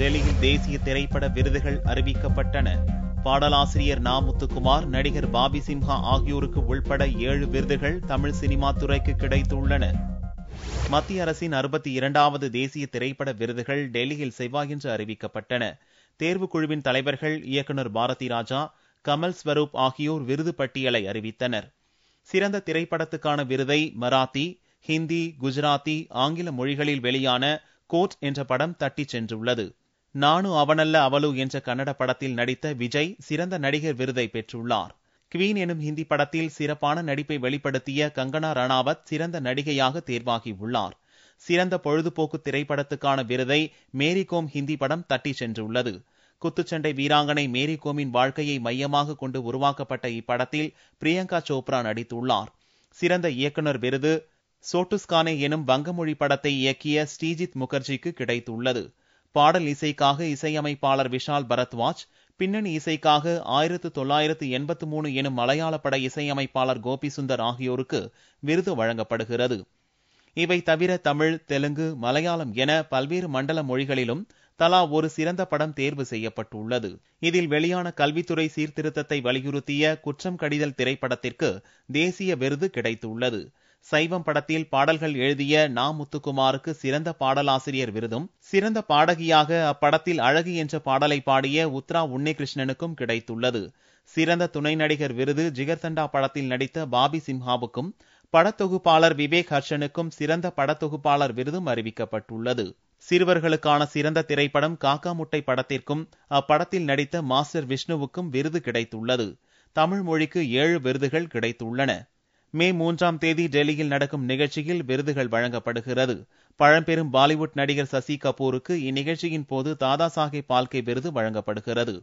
டெல்லியில் தேசிய திரைப்பட விருதுகள் அறிவிக்கப்பட்டன. பாடலாசிரியர் நா. முத்துக்குமார், நடிகர் பாபி சிம்ஹா ஆகியோருக்கு உள்பட 7 விருதுகள் தமிழ் சினிமா துறைக்கு கிடைத்துள்ளன. மத்திய அரசின் 62வது தேசிய திரைப்பட விருதுகள் டெல்லியில் செவ்வாயன்று அறிவிக்கப்பட்டன. தேர்வுக்குழுவின் தலைவர்கள் இயக்குநர் பாரதி ராஜா, கமல் ஸ்வரூப் ஆகியோர் விருது பட்டியலை அறிவித்தனர். சிறந்த திரைப்படத்துக்கான விருதை மராத்தி, ஹிந்தி, குஜராத்தி, ஆங்கில மொழிகளில் வெளியான கோட் என்ற படம் தட்டிச் சென்றுள்ளது. நானு அவனல்ல அவளு என்ற கன்னட படத்தில் நடித்த விஜய் சிறந்த நடிகர் விருதை பெற்றுள்ளார். குவீன் எனும் ஹிந்தி படத்தில் சிறப்பான நடிப்பை வெளிப்படுத்திய கங்கனா ரணாவத் சிறந்த நடிகையாக தேர்வாகியுள்ளார். சிறந்த பொழுதுபோக்கு திரைப்படத்துக்கான விருதை மேரிகோம் ஹிந்தி படம் தட்டிச் சென்றுள்ளது. குத்துச்சண்டை வீராங்கனை மேரிகோமின் வாழ்க்கையை மையமாக கொண்டு உருவாக்கப்பட்ட இப்படத்தில் பிரியங்கா சோப்ரா நடித்துள்ளார். சிறந்த இயக்குநர் விருது சோட்டுஸ்கானே எனும் வங்கமொழி படத்தை இயக்கிய ஸ்ரீஜித் முகர்ஜிக்கு கிடைத்துள்ளது. பாடல் இசைக்காக இசையமைப்பாளர் விஷால் பரத்வாஜ், பின்னணி இசைக்காக 1983 எனும் மலையாள பட இசையமைப்பாளர் கோபி சுந்தர் ஆகியோருக்கு விருது வழங்கப்படுகிறது. இவை தவிர தமிழ், தெலுங்கு, மலையாளம் என பல்வேறு மண்டல மொழிகளிலும் தலா ஒரு சிறந்த படம் தேர்வு செய்யப்பட்டுள்ளது. இதில் வெளியான கல்வித்துறை சீர்திருத்தத்தை வலியுறுத்திய குற்றம் கடிதல் திரைப்படத்திற்கு தேசிய விருது கிடைத்துள்ளது. சைவம் படத்தில் பாடல்கள் எழுதிய நா. முத்துக்குமாருக்கு சிறந்த பாடலாசிரியர் விருதும், சிறந்த பாடகியாக அப்படத்தில் அழகு என்ற பாடலை பாடிய உத்ரா உன்னிகிருஷ்ணனுக்கும் கிடைத்துள்ளது. சிறந்த துணை நடிகர் விருது ஜிகர்தண்டா படத்தில் நடித்த பாபி சிம்ஹாவுக்கும், படத்தொகுப்பாளர் விவேக் ஹர்ஷனுக்கும் சிறந்த படத்தொகுப்பாளர் விருதும் அறிவிக்கப்பட்டுள்ளது. சிறுவர்களுக்கான சிறந்த திரைப்படம் காக்கா முட்டை படத்திற்கும், அப்படத்தில் நடித்த மாஸ்டர் விஷ்ணுவுக்கும் விருது கிடைத்துள்ளது. தமிழ் மொழிக்கு 7 விருதுகள் கிடைத்துள்ளன. மே 3ஆம் தேதி டெல்லியில் நடக்கும் நிகழ்ச்சியில் விருதுகள் வழங்கப்படுகிறது. பழம்பெரும் பாலிவுட் நடிகர் சசி கபூருக்கு இந்நிகழ்ச்சியின் போது தாதா சாஹேப் பால்கே விருது வழங்கப்படுகிறது.